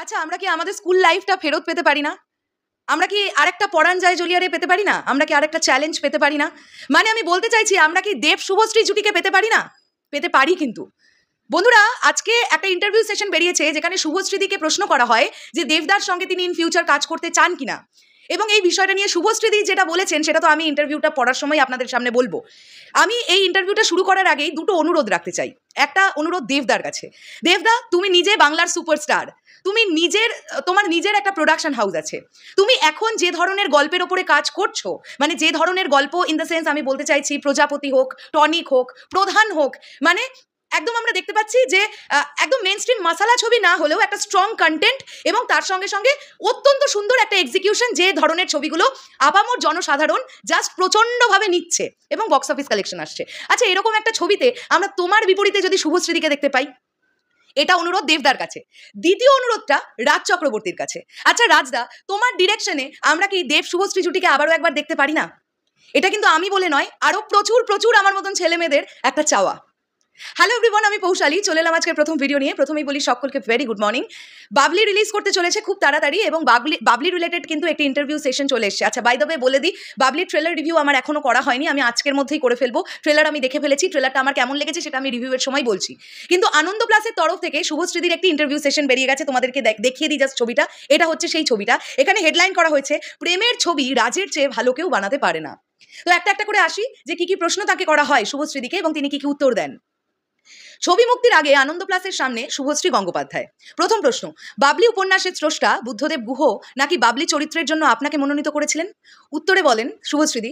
আচ্ছা, আমরা কি আমাদের স্কুল লাইফটা ফেরত পেতে পারি না? আমরা কি আরেকটা পরাণ যায় জ্বলিয়ারে পেতে পারি না? আমরা কি আরেকটা চ্যালেঞ্জ পেতে পারি না? মানে আমি বলতে চাইছি, আমরা কি দেব শুভশ্রী জুটিকে পেতে পারি না? পেতে পারি কিন্তু। বন্ধুরা, আজকে একটা ইন্টারভিউ সেশন বেরিয়েছে যেখানে শুভশ্রীদিকে প্রশ্ন করা হয় যে দেবদার সঙ্গে তিনি ইন ফিউচার কাজ করতে চান কিনা, এবং এই বিষয়টা নিয়ে শুভশ্রীদি যেটা বলেছেন সেটা তো আমি ইন্টারভিউটা পড়ার সময় আপনাদের সামনে বলবো। আমি এই ইন্টারভিউটা শুরু করার আগেই দুটো অনুরোধ রাখতে চাই। একটা অনুরোধ দেবদার কাছে। দেবদা, তুমি নিজে বাংলার সুপারস্টার, তুমি তোমার নিজের একটা প্রোডাকশন হাউস আছে। তুমি এখন যে ধরনের গল্পের ওপরে কাজ করছো, মানে যে ধরনের গল্প, ইন দ্য সেন্স আমি বলতে চাইছি প্রজাপতি হোক, টনিক হোক, প্রধান হোক, মানে একদম আমরা দেখতে পাচ্ছি যে একদম মেন স্ট্রিম মাসালা ছবি না হলেও একটা স্ট্রং কন্টেন্ট এবং তার সঙ্গে সঙ্গে অত্যন্ত সুন্দর একটা এক্সিকিউশন, যে ধরনের ছবিগুলো আপামর জনসাধারণ জাস্ট প্রচণ্ডভাবে নিচ্ছে এবং বক্স অফিস কালেকশন আসছে। আচ্ছা, এরকম একটা ছবিতে আমরা তোমার বিপরীতে যদি শুভশ্রীদিকে দেখতে পাই, এটা অনুরোধ দেবদার কাছে। দ্বিতীয় অনুরোধটা রাজ চক্রবর্তীর কাছে। আচ্ছা রাজদা, তোমার ডিরেকশনে আমরা কি দেব শুভশ্রী জুটিকে আবারও একবার দেখতে পারি না? এটা কিন্তু আমি বলে নয়, আরো প্রচুর প্রচুর আমার মতন ছেলে মেয়েদের একটা চাওয়া। হ্যালো এভরিওয়ান, আমি পৌশালী, চলে এলাম আজকের প্রথম ভিডিও নিয়ে। প্রথমেই বলি সকলকে very good morning. Babli release করতে চলেছে খুব তাড়াতাড়ি, এবং বাবলি রিলেটেড কিন্তু একটি ইন্টারভিউ সেশন চলে এসেছে। আচ্ছা, বাই দ্য ওয়ে বলে দিই, বাবলির ট্রেলার রিভিউ আমার এখনো করা হয়নি, আমি আজকের মধ্যেই করে ফেলবো। ট্রেলার আমি দেখে ফেলেছি, ট্রেলারটা আমার কেমন লেগেছে সেটা আমি রিভিউয়ের সময় বলছি। কিন্তু আনন্দ প্লাসের তরফ থেকে শুভশ্রীদির একটি ইন্টারভিউ সেশন বেরিয়ে গেছে, তোমাদেরকে দেখিয়ে দিই জাস্ট ছবিটা। এটা হচ্ছে সেই ছবিটা। এখানে হেডলাইন করা হয়েছে, প্রেমের ছবি রাজের চেয়ে ভালো কেউ বানাতে পারে না। তো একটা একটা করে আসি যে কি কি প্রশ্ন তাকে করা হয় শুভশ্রীদিকে, এবং তিনি কি কি উত্তর দেন। ছবি মুক্তির আগে আনন্দ প্লাসের সামনে শুভশ্রী গঙ্গোপাধ্যায়। প্রথম প্রশ্ন, বাবলি উপন্যাসের স্রষ্টা বুদ্ধদেব গুহ নাকি বাবলি চরিত্রের জন্য আপনাকে মনোনীত করেছিলেন? উত্তরে বলেন শুভশ্রীদি,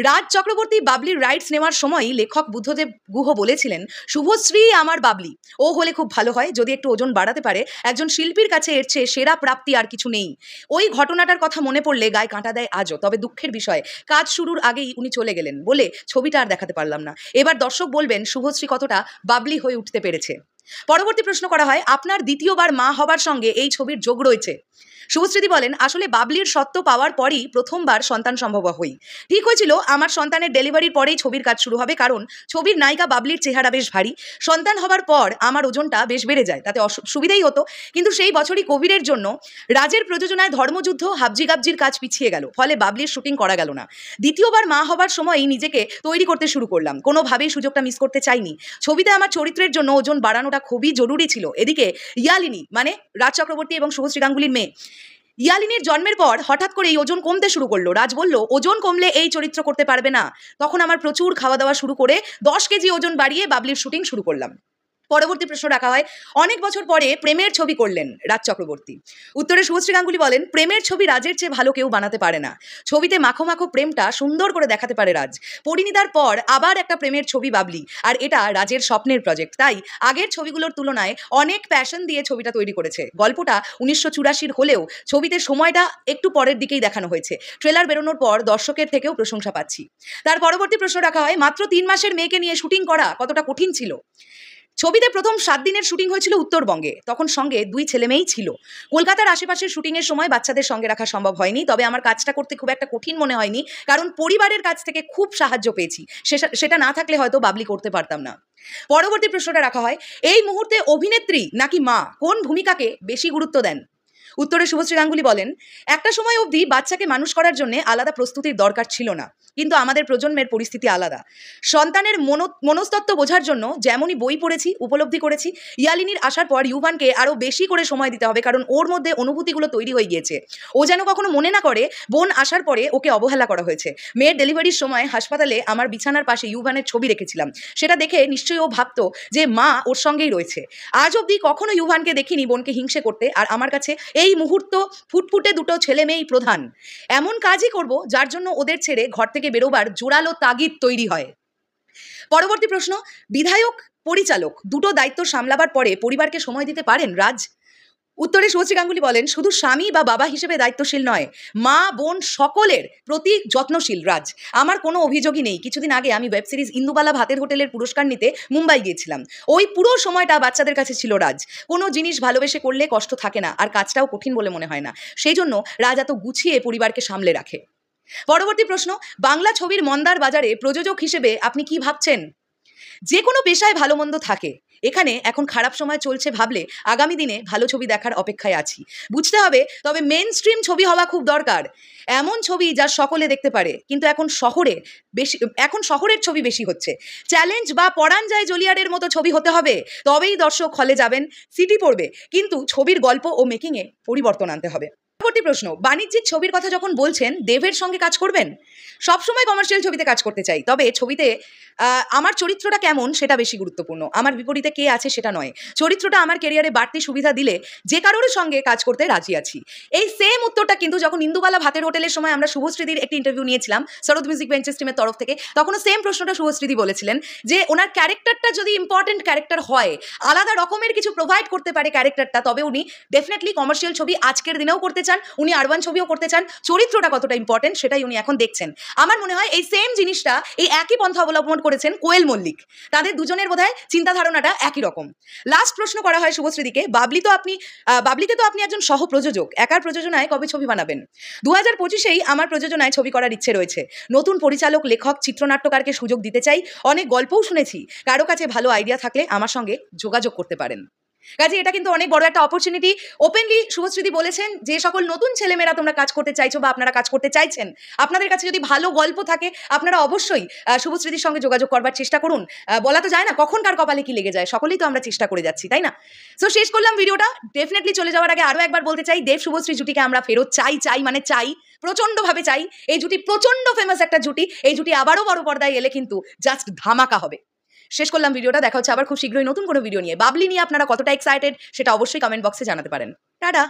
রাজ চক্রবর্তী বাবলির রাইটস নেওয়ার সময়ই লেখক বুদ্ধদেব গুহ বলেছিলেন, শুভশ্রী আমার বাবলি, ও হলে খুব ভালো হয়, যদি একটু ওজন বাড়াতে পারে। একজন শিল্পীর কাছে এর চেয়ে সেরা প্রাপ্তি আর কিছু নেই। ওই ঘটনাটার কথা মনে পড়লে গায়ে কাঁটা দেয় আজও। তবে দুঃখের বিষয়, কাজ শুরুর আগেই উনি চলে গেলেন বলে ছবিটা আর দেখাতে পারলাম না। এবার দর্শক বলবেন শুভশ্রী কতটা বাবলি হয়ে উঠতে পেরেছে। পরবর্তী প্রশ্ন করা হয়, আপনার দ্বিতীয়বার মা হবার সঙ্গে এই ছবির যোগ রয়েছে? শুভশ্রীদি বলেন, আসলে বাবলির সত্ত্ব পাওয়ার পরই প্রথমবার সন্তান সম্ভব হই। ঠিক হয়েছিল আমার সন্তানের ডেলিভারির পরেই ছবির কাজ শুরু হবে, কারণ ছবির নায়িকা বাবলির চেহারা বেশ ভারী। সন্তান হবার পর আমার ওজনটা বেশ বেড়ে যায়, তাতে সুবিধাই হতো। কিন্তু সেই বছরই কোভিডের জন্য রাজের প্রযোজনায় ধর্মযুদ্ধ হাবজি গাবজির কাজ পিছিয়ে গেল, ফলে বাবলির শুটিং করা গেল না। দ্বিতীয়বার মা হবার সময়ই নিজেকে তৈরি করতে শুরু করলাম, কোনোভাবেই সুযোগটা মিস করতে চাইনি। ছবিতে আমার চরিত্রের জন্য ওজন বাড়ানোটা খুবই জরুরি ছিল। এদিকে ইয়ালিনী, মানে রাজ চক্রবর্তী এবং শুভশ্রী গাঙ্গুলির মেয়ে, ইয়ালিনীর জন্মের পর হঠাৎ করে এই ওজন কমতে শুরু করলো। রাজ বলল, ওজন কমলে এই চরিত্র করতে পারবে না। তখন আমার প্রচুর খাওয়া দাওয়া শুরু করে 10 কেজি ওজন বাড়িয়ে বাবলির শুটিং শুরু করলাম। পরবর্তী প্রশ্ন রাখা হয়, অনেক বছর পরে প্রেমের ছবি করলেন রাজ চক্রবর্তী। উত্তরে শুভশ্রী গাঙ্গুলি বলেন, প্রেমের ছবি রাজের চেয়ে ভালো কেউ বানাতে পারে না। ছবিতে মাখো মাখো প্রেমটা সুন্দর করে দেখাতে পারে রাজ। পরিণীতার পর আবার একটা প্রেমের ছবি বাবলি, আর এটা রাজের স্বপ্নের প্রজেক্ট, তাই আগের ছবিগুলোর তুলনায় অনেক প্যাশন দিয়ে ছবিটা তৈরি করেছে। গল্পটা 1984 হলেও ছবিতে সময়টা একটু পরের দিকেই দেখানো হয়েছে। ট্রেলার বেরোনোর পর দর্শকের থেকেও প্রশংসা পাচ্ছি। তার পরবর্তী প্রশ্ন রাখা হয়, মাত্র 3 মাসের মেয়েকে নিয়ে শুটিং করা কতটা কঠিন ছিল? ছবিতে প্রথম 7 দিনের শুটিং হয়েছিল উত্তরবঙ্গে, তখন সঙ্গে 2 ছেলে মেয়েই ছিল। কলকাতার আশেপাশের শুটিংয়ের সময় বাচ্চাদের সঙ্গে রাখা সম্ভব হয়নি, তবে আমার কাজটা করতে খুব একটা কঠিন মনে হয়নি, কারণ পরিবারের কাছ থেকে খুব সাহায্য পেয়েছি। সেটা না থাকলে হয়তো বাবলি করতে পারতাম না। পরবর্তী প্রশ্নটা রাখা হয়, এই মুহূর্তে অভিনেত্রী নাকি মা, কোন ভূমিকাকে বেশি গুরুত্ব দেন? উত্তরে শুভশ্রী গাঙ্গুলি বলেন, একটা সময় অবধি বাচ্চাকে মানুষ করার জন্য আলাদা প্রস্তুতির দরকার ছিল না, কিন্তু আমাদের প্রজন্মের পরিস্থিতি আলাদা। সন্তানের মনস্তত্ত্ব বোঝার জন্য যেমনই বই পড়েছি, উপলব্ধি করেছি, ইয়ালিনীর আসার পর ইউভানকে আরও বেশি করে সময় দিতে হবে, কারণ ওর মধ্যে অনুভূতিগুলো তৈরি হয়ে গিয়েছে। ও যেন কখনো মনে না করে বোন আসার পরে ওকে অবহেলা করা হয়েছে। মেয়ের ডেলিভারির সময় হাসপাতালে আমার বিছানার পাশে ইউভানের ছবি রেখেছিলাম, সেটা দেখে নিশ্চয়ই ও ভাবতো যে মা ওর সঙ্গেই রয়েছে। আজ অবধি কখনো ইউভানকে দেখিনি বোনকে হিংসে করতে, আর আমার কাছে এই মুহূর্ত ফুটফুটে 2 ছেলে মেয়েই প্রধান। এমন কাজই করব যার জন্য ওদের ছেড়ে ঘর থেকে বেরোবার জোরালো তাগিদ তৈরি হয়। পরবর্তী প্রশ্ন, বিধায়ক পরিচালক দুটো দায়িত্ব সামলাবার পরে পরিবারকে সময় দিতে পারেন রাজ? উত্তরে শুভশ্রী গাঙ্গুলি বলেন, শুধু স্বামী বা বাবা হিসেবে দায়িত্বশীল নয়, মা বোন সকলের প্রতি যত্নশীল রাজ। আমার কোনো অভিযোগই নেই। কিছুদিন আগে আমি ওয়েব সিরিজ ইন্দুবালা ভাতের হোটেলের পুরস্কার নিতে মুম্বাই গিয়েছিলাম। ওই পুরো সময়টা বাচ্চাদের কাছে ছিল রাজ। কোনো জিনিস ভালোবেসে করলে কষ্ট থাকে না, আর কাজটাও কঠিন বলে মনে হয় না। সেই জন্য রাজ এত গুছিয়ে পরিবারকে সামলে রাখে। পরবর্তী প্রশ্ন, বাংলা ছবির মন্দার বাজারে প্রযোজক হিসেবে আপনি কি ভাবছেন? যে কোনো পেশায় ভালো মন্দ থাকে, এখানে এখন খারাপ সময় চলছে ভাবলে আগামী দিনে ভালো ছবি দেখার অপেক্ষায় আছি। বুঝতে হবে তবে মেন স্ট্রিম ছবি হওয়া খুব দরকার, এমন ছবি যা সকলে দেখতে পারে। কিন্তু এখন শহরের ছবি বেশি হচ্ছে। চ্যালেঞ্জ বা পরাণ যায় জলিয়ারের মতো ছবি হতে হবে, তবেই দর্শক হলে যাবেন, সিটি পড়বে। কিন্তু ছবির গল্প ও মেকিংয়ে পরিবর্তন আনতে হবে। পরবর্তী প্রশ্ন, বাণিজ্যিক ছবির কথা যখন বলছেন দেবের সঙ্গে কাজ করবেন? সবসময় কমার্শিয়াল ছবিতে কাজ করতে চাই, তবে ছবিতে আমার চরিত্রটা কেমন সেটা বেশি গুরুত্বপূর্ণ, আমার বিপরীতে কে আছে সেটা নয়। চরিত্রটা আমার কেরিয়ারে বাড়তি সুবিধা দিলে যে কারোর সঙ্গে কাজ করতে রাজি আছি। এই সেম উত্তরটা কিন্তু যখন ইন্দুবালা ভাতের হোটেলের সময় আমরা শুভশ্রীদির একটি ইন্টারভিউ নিয়েছিলাম শরৎ মিউজিক ভেঞ্চার্স টিমের তরফ থেকে, তখনও সেম প্রশ্নটা শুভশ্রীদি বলেছিলেন যে ওনার ক্যারেক্টারটা যদি ইম্পর্টেন্ট ক্যারেক্টার হয়, আলাদা রকমের কিছু প্রোভাইড করতে পারে ক্যারেক্টারটা, তবে উনি ডেফিনেটলি কমার্শিয়াল ছবি আজকের দিনেও করতে চান, উনি আরবান ছবিও করতে চান। চরিত্রটা কতটা ইম্পর্টেন্ট সেটাই উনি এখন দেখছেন। আমার মনে হয় এই সেম জিনিসটা, এই একই পন্থা অবলম্বন করেছেন কোয়েল মল্লিক। তাদের দুজনের বোধহয় চিন্তা ধারণাটা একই রকম। লাস্ট প্রশ্ন করা হয় শুভশ্রীদিকে, বাবলিতে তো আপনি একজন সহ প্রযোজক, একার প্রযোজনায় কবে ছবি বানাবেন? 2025-এই আমার প্রযোজনায় ছবি করার ইচ্ছে রয়েছে। নতুন পরিচালক, লেখক, চিত্রনাট্যকারকে সুযোগ দিতে চাই। অনেক গল্পও শুনেছি, কারো কাছে ভালো আইডিয়া থাকলে আমার সঙ্গে যোগাযোগ করতে পারেন। কাজে এটা কিন্তু অনেক বড় একটা অপরচুনিটি। ওপেনলি শুভশ্রীদি বলেছেন যে সকল নতুন ছেলেমেয়েরা তোমরা কাজ করতে চাইছো বা আপনারা কাজ করতে চাইছেন, আপনাদের কাছে যদি ভালো গল্প থাকে আপনারা অবশ্যই শুভশ্রীদির সঙ্গে যোগাযোগ করবার চেষ্টা করুন। বলা তো যায় না কখন কার কপালে কি লেগে যায়, সকলেই তো আমরা চেষ্টা করে যাচ্ছি, তাই না? সো শেষ করলাম ভিডিওটা। ডেফিনেটলি চলে যাওয়ার আগে আরও একবার বলতে চাই, দেব শুভশ্রী জুটিকে আমরা ফেরত চাই, মানে চাই, প্রচণ্ডভাবে চাই। এই জুটি প্রচণ্ড ফেমাস একটা জুটি, এই জুটি আবারও বড় পর্দায় এলে কিন্তু জাস্ট ধামাকা হবে। শেষ করলাম ভিডিওটা, দেখা হচ্ছে আবার খুব শীঘ্রই নতুন কোনো ভিডিও নিয়ে। বাবলি নিয়ে আপনারা কতটা এক্সাইটেড সেটা অবশ্যই কমেন্ট বক্সে জানাতে পারেন। টাটা।